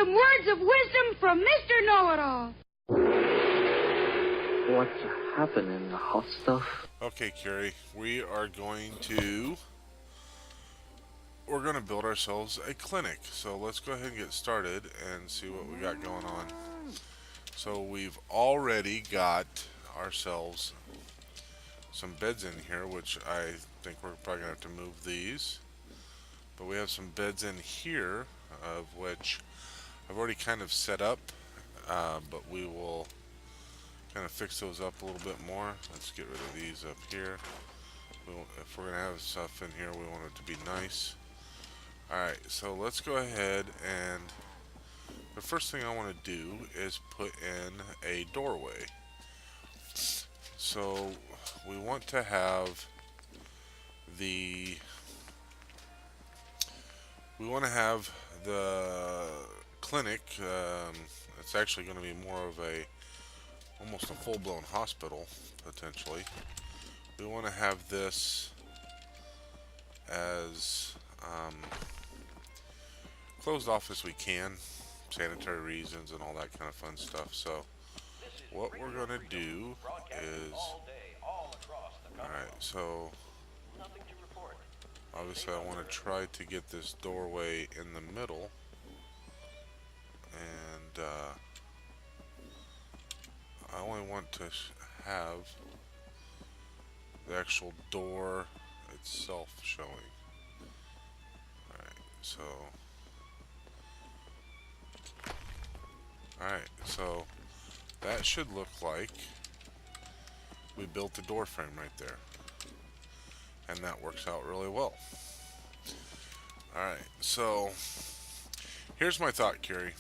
some words of wisdom from Mr. Know-It-All. What's happening, hot stuff? Okay, Curie, we're going to build ourselves a clinic. So let's go ahead and get started and see what we got going on. So we've already got ourselves some beds in here, which I think we're probably gonna have to move these. But we have some beds in here, of which I've already kind of set up, but we will kind of fix those up a little bit more. Let's get rid of these up here. If we're gonna have stuff in here, we want it to be nice. Alright, so let's go ahead, and the first thing I want to do is put in a doorway. So we want to have the clinic. It's actually going to be more of almost a full-blown hospital potentially. We want to have this as closed off as we can, sanitary reasons and all that kind of fun stuff. So what we're going to do is, alright, so obviously I want to try to get this doorway in the middle, and I only want to have the actual door itself showing. Alright, so that should look like we built the door frame right there. And that works out really well. Alright, so here's my thought, Curie.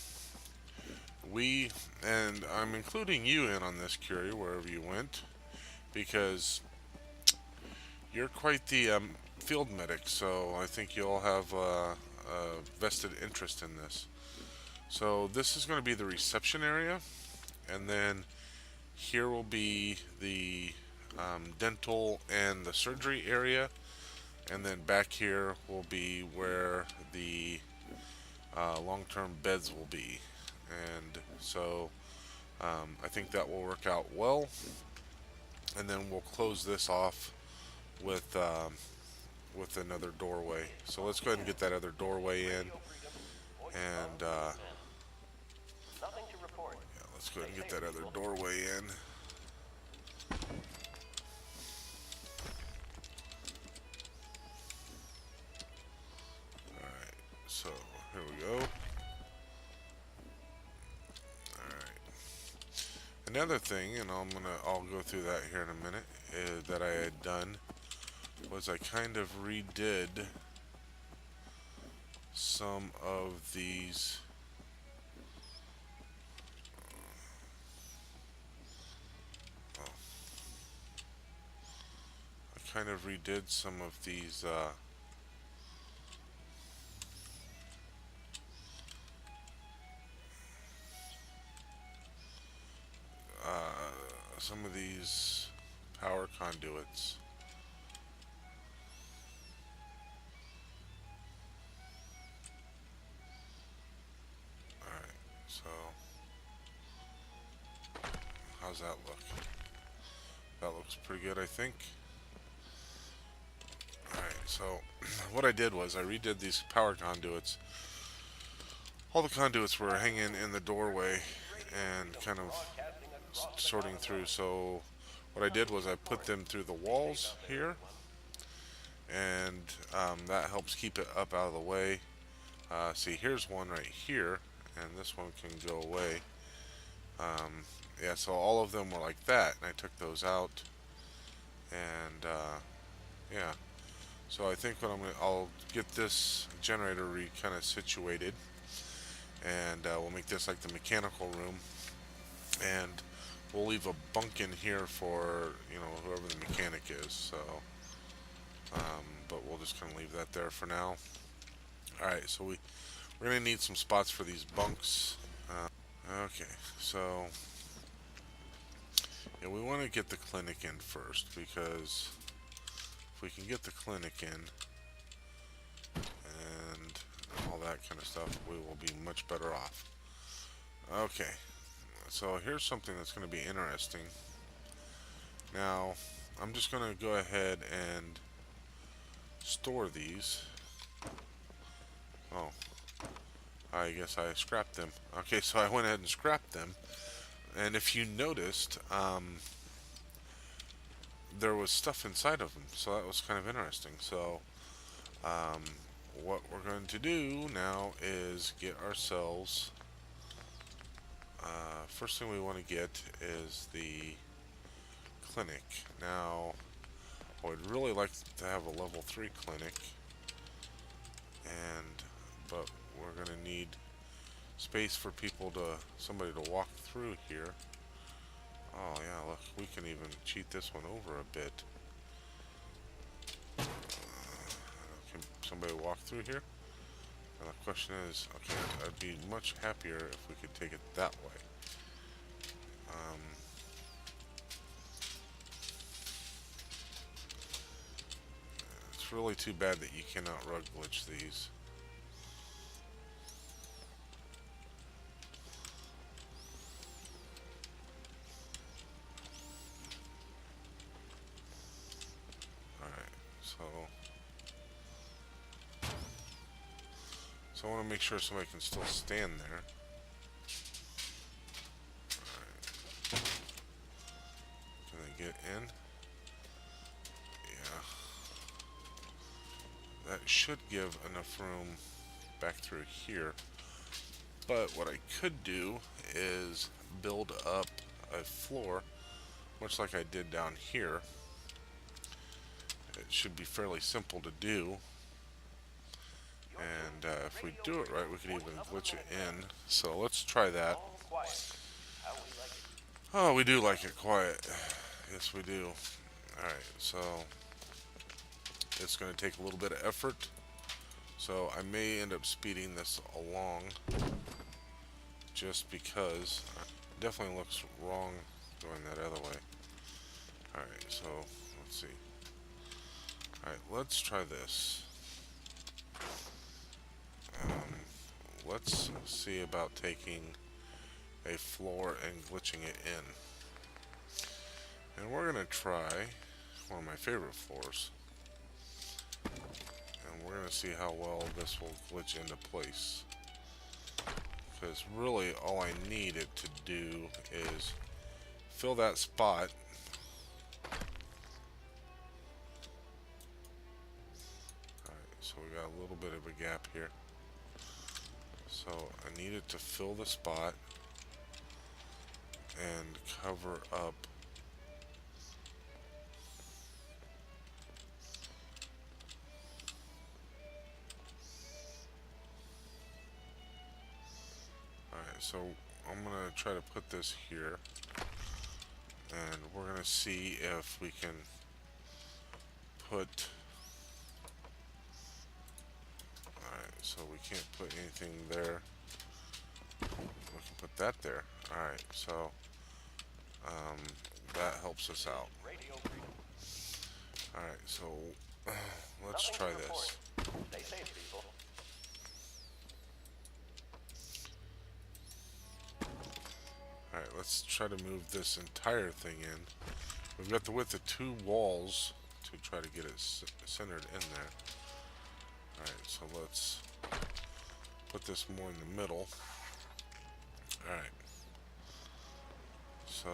And I'm including you in on this, Curie, wherever you went, because you're quite the field medic, so I think you'll have a vested interest in this. So this is going to be the reception area, and then here will be the dental and the surgery area, and then back here will be where the long-term beds will be. And so I think that will work out well, and then we'll close this off with another doorway. So let's go ahead and get that other doorway in, and yeah, let's go ahead and get that other doorway in. Alright, so here we go. Alright. Another thing, and I'll go through that here in a minute, that I had done was I kind of redid some of these some of these power conduits. Alright, so how's that look? That looks pretty good, I think. Alright, so what I did was I redid these power conduits. All the conduits were hanging in the doorway and kind of sorting through. So what I did was I put them through the walls here, and that helps keep it up out of the way. See, here's one right here, and this one can go away. Yeah, so all of them were like that, and I took those out, and yeah. So I think I'll get this generator kind of situated, and we'll make this like the mechanical room, and we'll leave a bunk in here for, you know, whoever the mechanic is. So but we'll just kind of leave that there for now. Alright, so we're gonna need some spots for these bunks. Okay, so yeah, we want to get the clinic in first, because if we can get the clinic in and all that kind of stuff, we will be much better off. Okay, so here's something that's going to be interesting. Now, I'm just going to go ahead and store these. Oh, I guess I scrapped them. Okay, so I went ahead and scrapped them. And if you noticed, there was stuff inside of them, so that was kind of interesting. So, um, what we're going to do now is get ourselves, first thing we want to get is the clinic. Now, I would really like to have a level 3 clinic, but we're going to need space for somebody to walk through here. Oh yeah, look, we can even cheat this one over a bit. Can somebody walk through here? And the question is, okay, I'd be much happier if we could take it that way. It's really too bad that you cannot rug glitch these. So I want to make sure somebody can still stand there. Alright. Can they get in? Yeah. That should give enough room back through here. But what I could do is build up a floor, much like I did down here. It should be fairly simple to do. And if we do it right, we could even glitch it in. So let's try that. Oh, we do like it quiet. Yes, we do. Alright, so it's going to take a little bit of effort. So I may end up speeding this along just because it definitely looks wrong going that other way. Alright, so let's see. Alright, let's try this. Let's see about taking a floor and glitching it in. And we're going to try one of my favorite floors. And we're going to see how well this will glitch into place. Because really all I need it to do is fill that spot. Alright, so we got a little bit of a gap here. So I need it to fill the spot and cover up Alright, so I'm going to try to put this here, and we're going to see if we can put, alright, so we can't put anything there. We can put that there. Alright, so that helps us out. Alright, so let's try this. Alright, let's try to move this entire thing in. We've got the width of 2 walls to try to get it centered in there. Alright, so let's put this more in the middle. Alright. So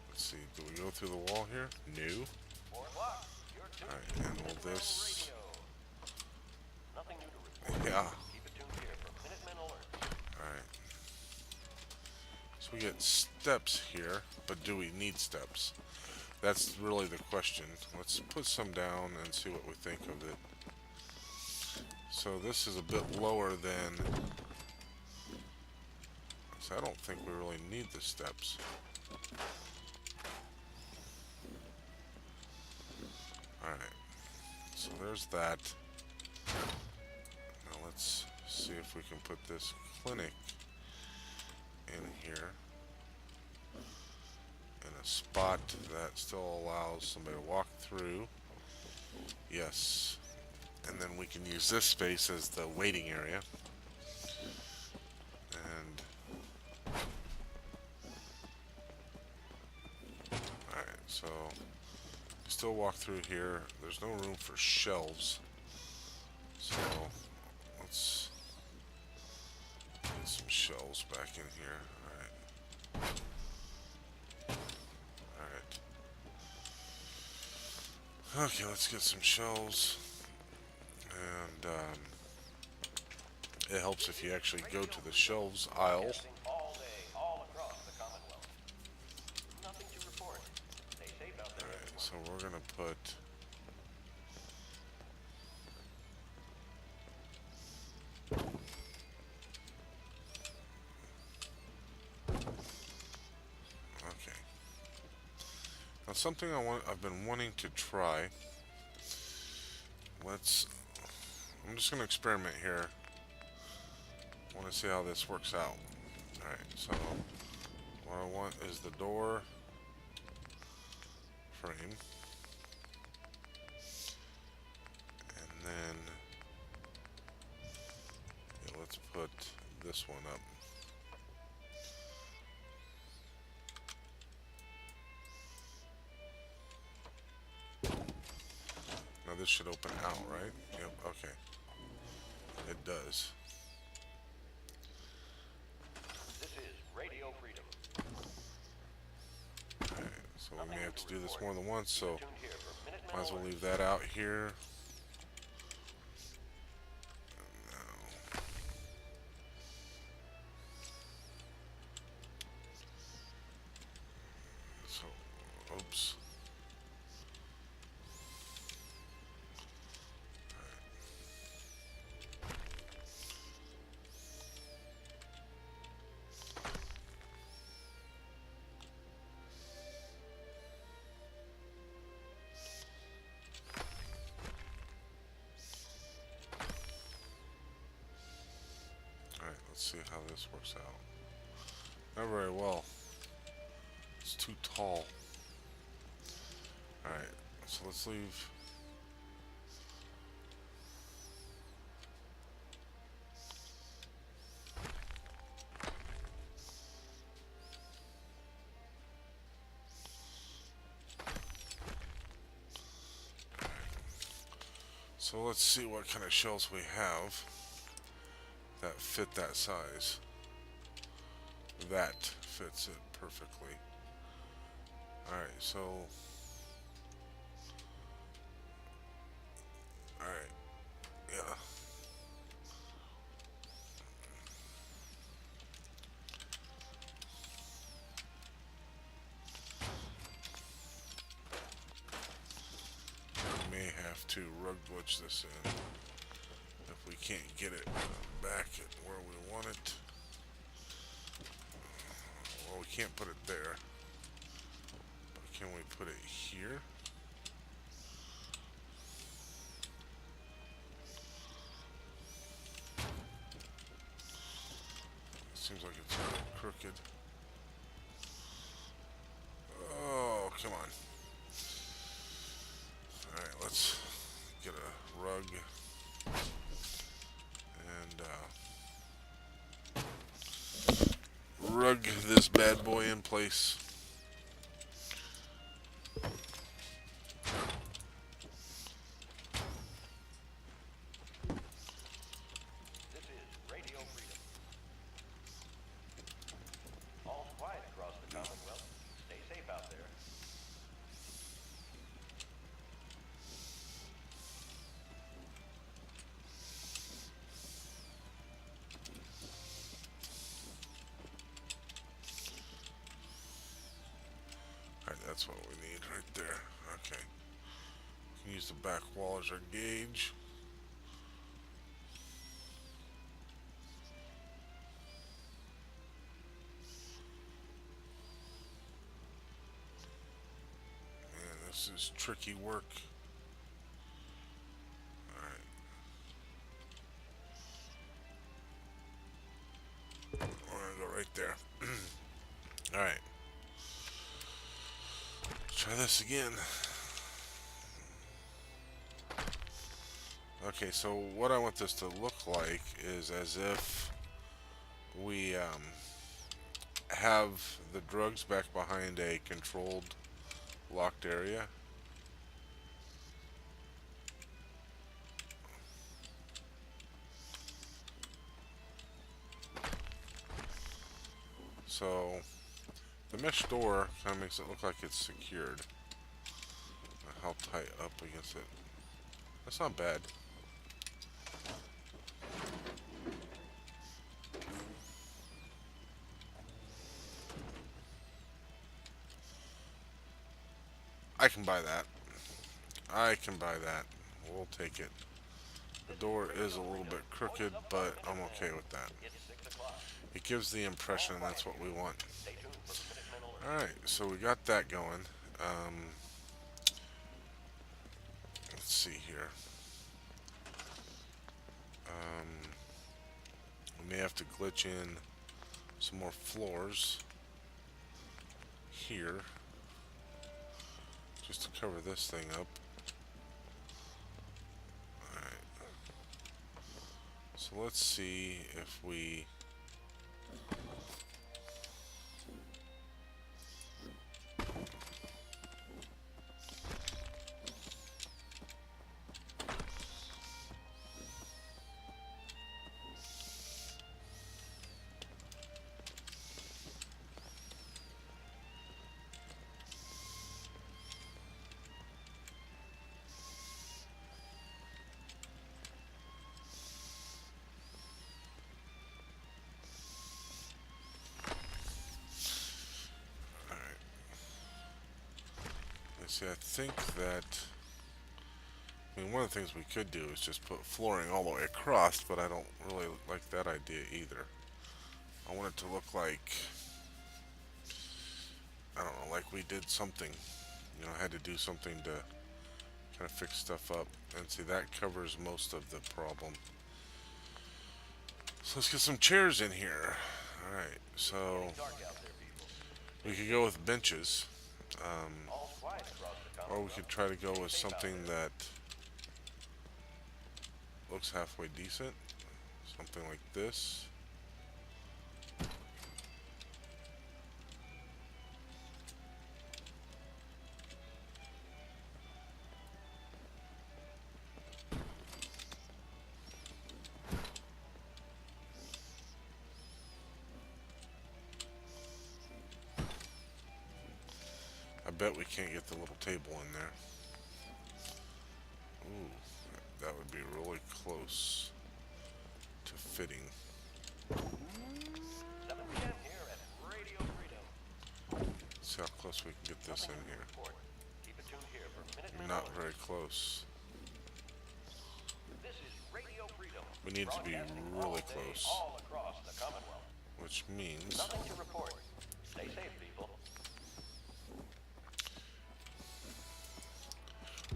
let's see, do we go through the wall here? No. Alright, and will this... Yeah. Alright. So we get steps here, but do we need steps? That's really the question. Let's put some down and see what we think of it. So this is a bit lower than... So I don't think we really need the steps. Alright, so there's that. Now let's see if we can put this clinic in here in a spot that still allows somebody to walk through. Yes. And then we can use this space as the waiting area. And alright, so still walk through here. There's no room for shelves. So let's get some shelves back in here. Alright. Alright. Okay, let's get some shelves. And it helps if you actually go to the shelves aisle. Alright, so we're gonna put okay. Now something I've been wanting to try. I'm just gonna experiment here. I want to see how this works out. Alright, so what I want is the door frame. And then let's put this one up. Now this should open out, right? Yep, okay. It does. This is Radio Freedom. Alright, so we may have to do this more than once, so might as well leave that out here. So, oops. Let's see how this works out. Not very well. It's too tall. Alright, so let's leave. So let's see what kind of shells we have that fit that size. That fits it perfectly. Alright, so alright, yeah. We may have to rug glitch this in if we can't get it back at where we want it. Well, we can't put it there. But can we put it here? Seems like it's a bit crooked. Oh, come on. Alright, let's get a rug. And rug this bad boy in place. This is Radio Freedom. All's quiet across the Commonwealth. Stay safe out there. Alright, that's what we need right there. Okay. We can use the back wall as our gauge. Man, this is tricky work. We're gonna go right there. Alright. Try this again. Okay, so what I want this to look like is as if we have the drugs back behind a controlled locked area. So the mesh door kind of makes it look like it's secured. How tight up against it. That's not bad. I can buy that. I can buy that. We'll take it. The door is a little bit crooked, but I'm okay with that. It gives the impression that's what we want. Alright, so we got that going. Let's see here. We may have to glitch in some more floors here just to cover this thing up. Alright. So let's see if we... See, I think that... I mean, one of the things we could do is just put flooring all the way across, but I don't really like that idea either. I want it to look like... I don't know, like we did something. You know, had to do something to kind of fix stuff up. And see, that covers most of the problem. So let's get some chairs in here. Alright, so... we could go with benches. Or we could try to go with something that looks halfway decent. Something like this. I bet we can't get the little table in there. Ooh, that would be really close to fitting. 7 p.m. here at Radio Freedom. Let's see how close we can get this in here. Keep it tuned here for Minute Not very close. This is Radio Freedom. We need to be really close. All across the Commonwealth. Which means... Nothing to report. Stay safe, people.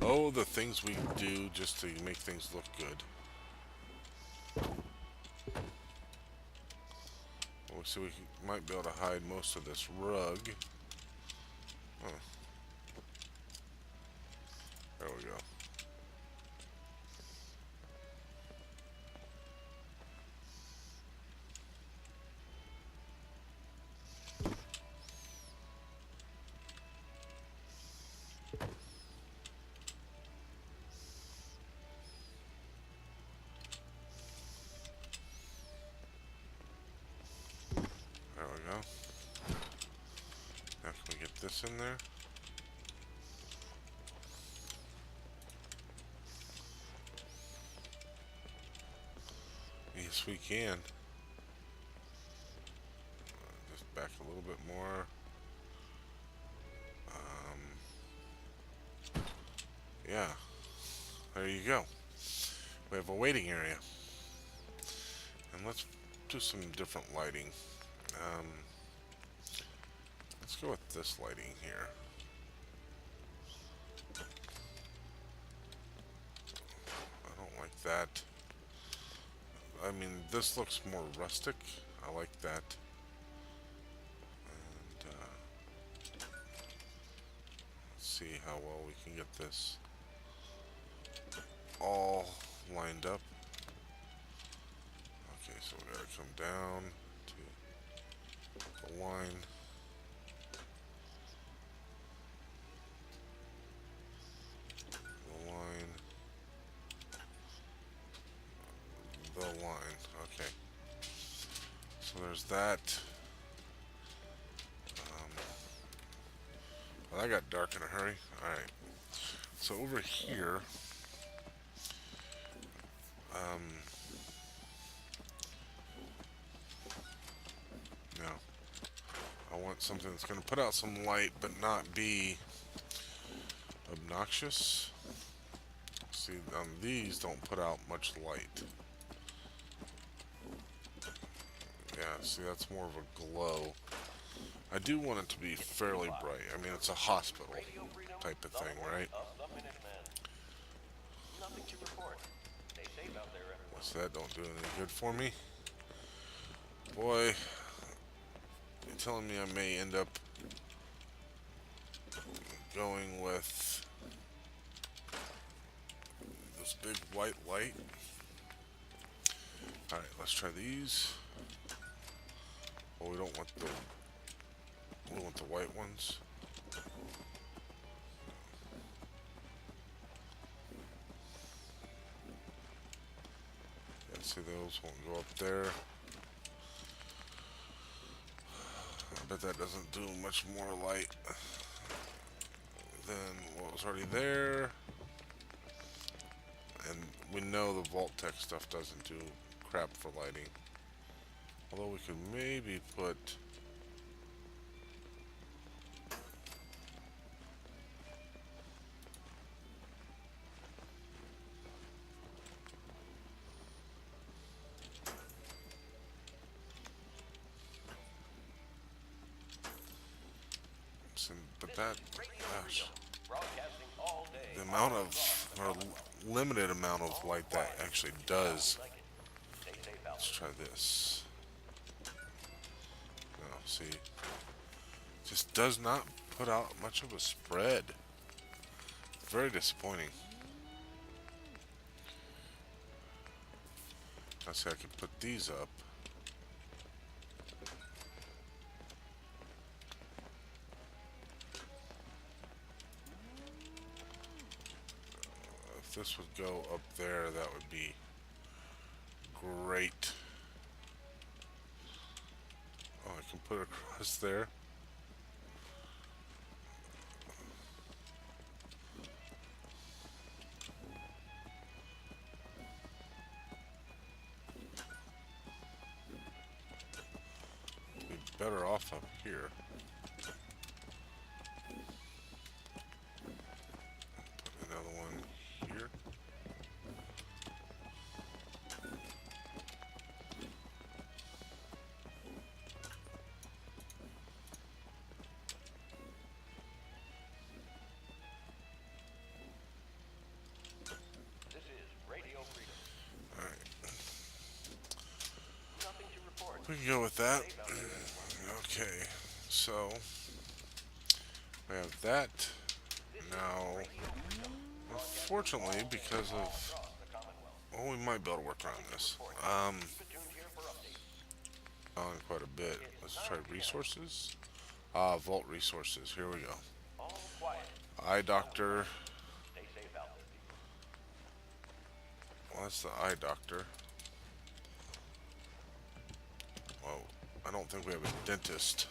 oh, the things we do just to make things look good. Well, so we might be able to hide most of this rug. Huh. There we go. Now can we get this in there? Yes, we can. Just back a little bit more. Yeah. There you go. We have a waiting area. And let's do some different lighting. Let's go with this lighting here. I don't like that. I mean, this looks more rustic. I like that. And let's see how well we can get this all lined up. Okay, so we gotta come down to the line. The line. Okay. So there's that. Well, that got dark in a hurry. Alright. So over here, now, I want something that's going to put out some light, but not be obnoxious. See, these don't put out much light. Yeah, see, that's more of a glow. I do want it to be fairly bright. I mean, it's a hospital type of thing, right? Nothing to report. Stay safe out there, everyone. What's that? Don't do any good for me. Boy, you're telling me I may end up going with this big white light. Alright, let's try these. Well, we don't want the white ones. Yeah, see, those won't go up there. I bet that doesn't do much more light than what was already there. And we know the Vault-Tec stuff doesn't do crap for lighting. Although we could maybe put some, but that, gosh, Broadcasting all day. the amount of, or limited amount of light that actually does. Stay safe out Let's try this. No, see, just does not put out much of a spread. Very disappointing. I see I could put these up. If this would go up there, that would be great. Oh, I can put it across there. Be better off up here. Put another one here. This is Radio Freedom. Alright, Nothing to report. we can go with that. Safe out there, everyone. Okay, so we have that. Now, unfortunately, because of, Across the Commonwealth. well, we might be able to work around this. Keep it tuned here for updates. On quite a bit. Let's try resources. Vault resources. Here we go. All quiet. Eye doctor. Stay safe out there, people. Well, that's the eye doctor. Well, I don't think we have a dentist.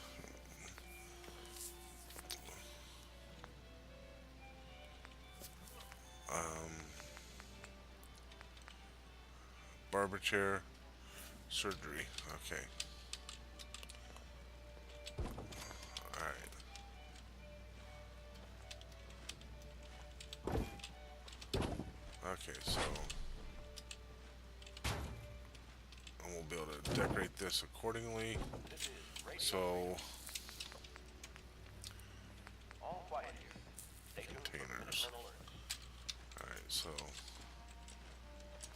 Barber chair. Surgery. Okay. Alright. Okay, so and we'll be able to decorate this accordingly. This is Radio So All quiet here. Stay tuned for containers. Minutemen Alert. Alright, so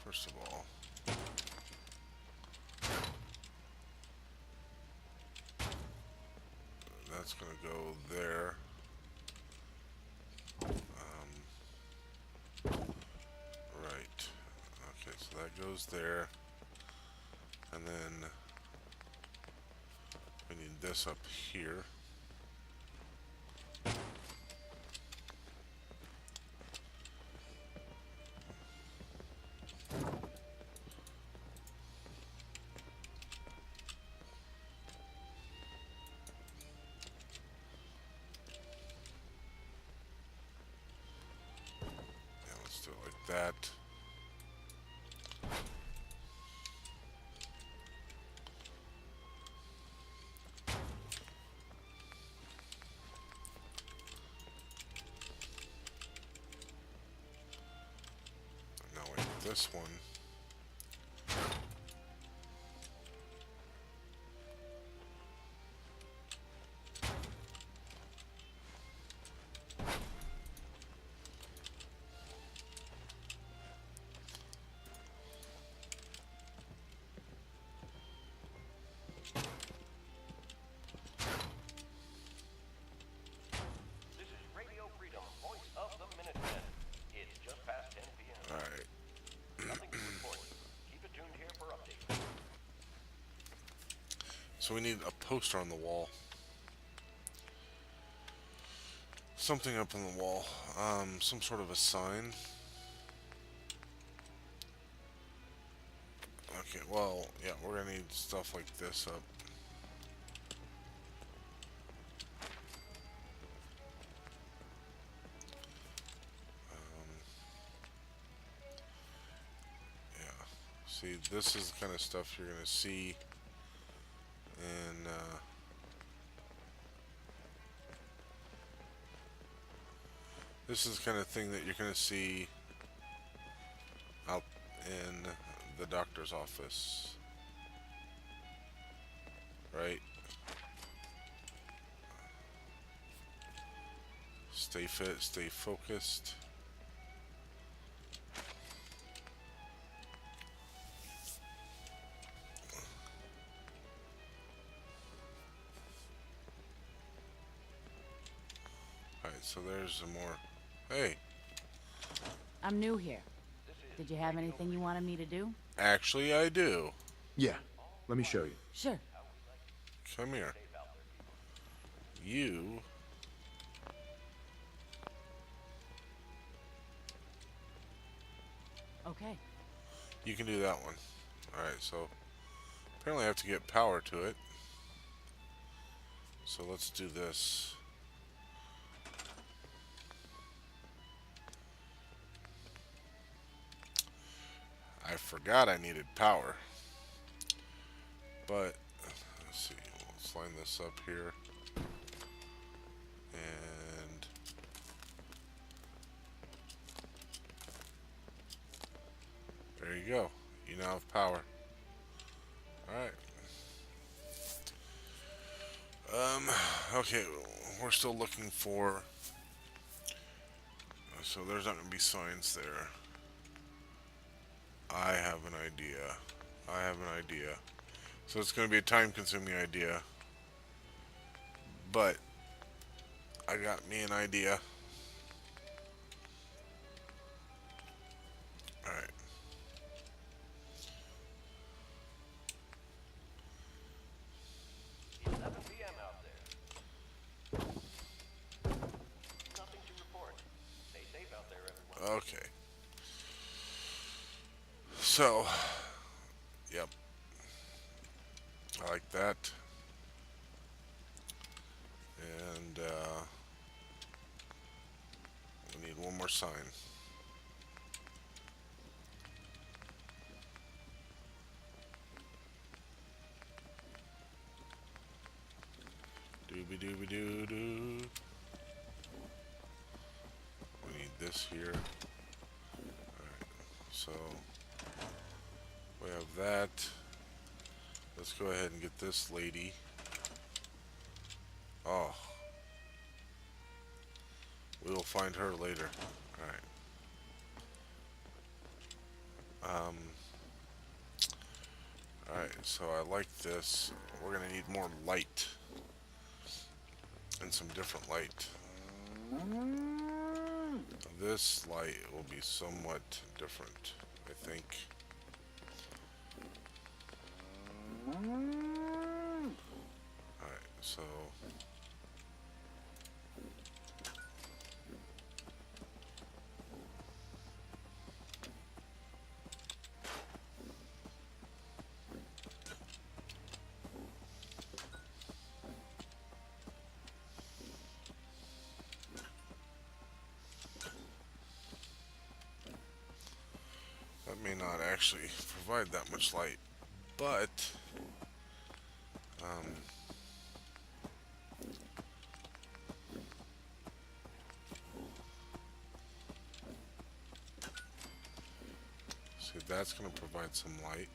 first of all, That's gonna go there. Right. Okay, so that goes there. And then we need this up here. Yeah, let's do it like that. Now we have this one. This is Radio Freedom, voice of the Minutemen. It's just past 10 p.m. Alright. Nothing to report. Keep it tuned here for updates. So we need a poster on the wall. Something up on the wall. Some sort of a sign. Okay, well, yeah, we're gonna need stuff like this up. Yeah. See, this is the kind of stuff you're gonna see in this is the kind of thing that you're gonna see out in the doctor's office, right? Stay fit, stay focused. Alright, so there's some more. Hey, I'm new here. Did you have anything you wanted me to do? actually I do. Yeah, let me show you. Sure. Come here. You Okay. You can do that one. Alright, so apparently I have to get power to it. So let's do this. I forgot I needed power. But, let's see, let's line this up here. And there you go. You now have power. Alright. Okay, we're still looking for... So there's not going to be signs there. I have an idea. I have an idea. So it's going to be a time-consuming idea. But I got me an idea. Alright. It's 11 p.m. out there. Nothing to report. Stay safe out there, everyone. Okay. So, yep. I like that. And, we need one more sign. Dooby dooby doo doo. We need this here. Alright, so we have that. Let's go ahead and get this lady. Oh. We will find her later. Alright. Alright, so I like this. We're gonna need more light. and some different light. This light will be somewhat different, I think. Alright, so that may not actually provide that much light, but see, that's going to provide some light.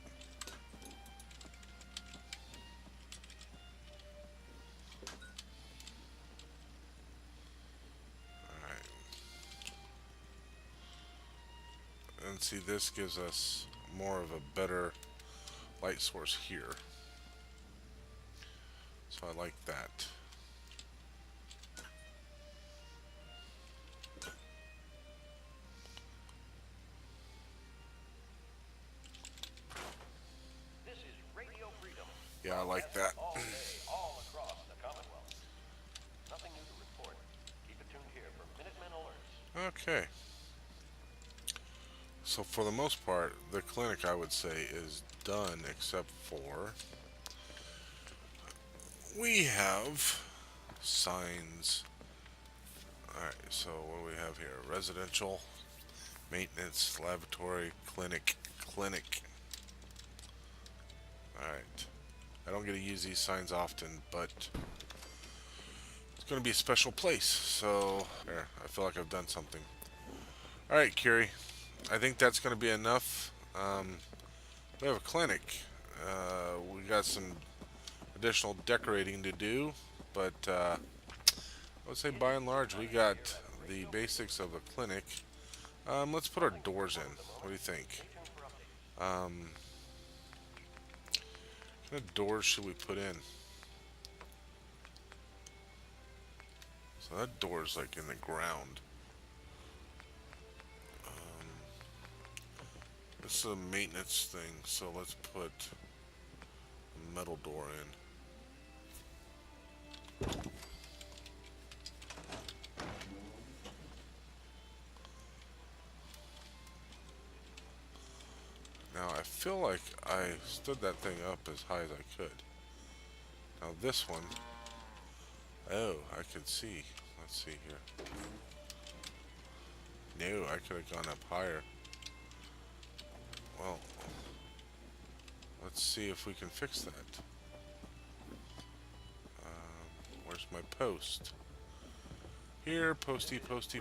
Alright. And see, this gives us more of a better light source here. So I like that. This is Radio Freedom. Yeah, I like that. All day, all across the Commonwealth. Nothing new to report. Keep it tuned here for Minutemen alerts. Okay. So for the most part, the clinic, I would say, is done, except for we have signs. Alright, so what do we have here? Residential, maintenance, laboratory, clinic. Alright. I don't get to use these signs often, but it's going to be a special place. So, there, I feel like I've done something. Alright, Curie. I think that's going to be enough. We have a clinic. We got some additional decorating to do, but I would say by and large we got the basics of a clinic. Let's put our doors in. What do you think? What kind of doors should we put in? So that door's like in the ground. This is a maintenance thing, so let's put a metal door in. Now I feel like I stood that thing up as high as I could. Now this one, oh, I could see. Let's see here. No, I could have gone up higher. Well, let's see if we can fix that. Where's my post? Here, posty, post.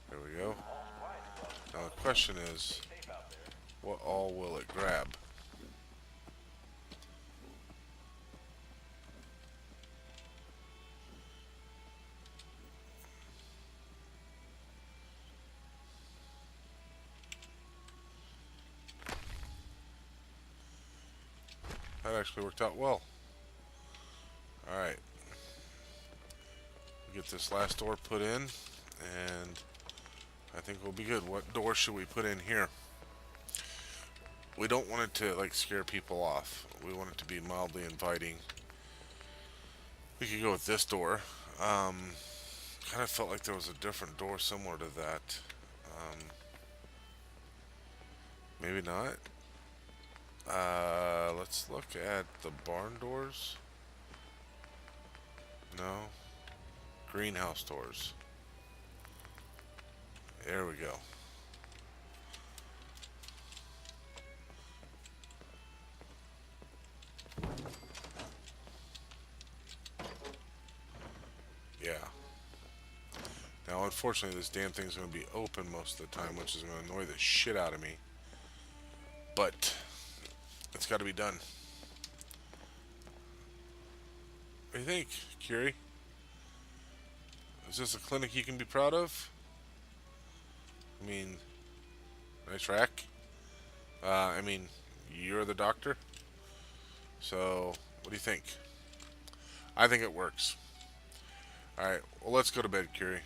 There we go. Now the question is, what all will it grab? That actually worked out well. Alright. Get this last door put in, and I think we'll be good. What door should we put in here? We don't want it to like scare people off. We want it to be mildly inviting. We could go with this door. Kind of felt like there was a different door similar to that. Maybe not. Let's look at the barn doors. No. Greenhouse doors. There we go. Yeah. Now, unfortunately, this damn thing's going to be open most of the time, which is going to annoy the shit out of me. But it's got to be done. What do you think, Curie? Is this a clinic you can be proud of? I mean, nice rack. I mean, you're the doctor. So, what do you think? I think it works. Alright, well, let's go to bed, Curie.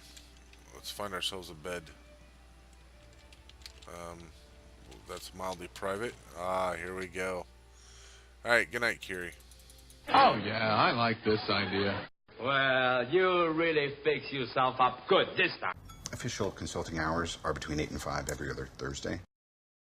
Let's find ourselves a bed. That's mildly private. Ah, here we go. Alright, good night, Curie. Oh, yeah, I like this idea. Well, you really fix yourself up good this time. Official consulting hours are between 8 and 5 every other Thursday.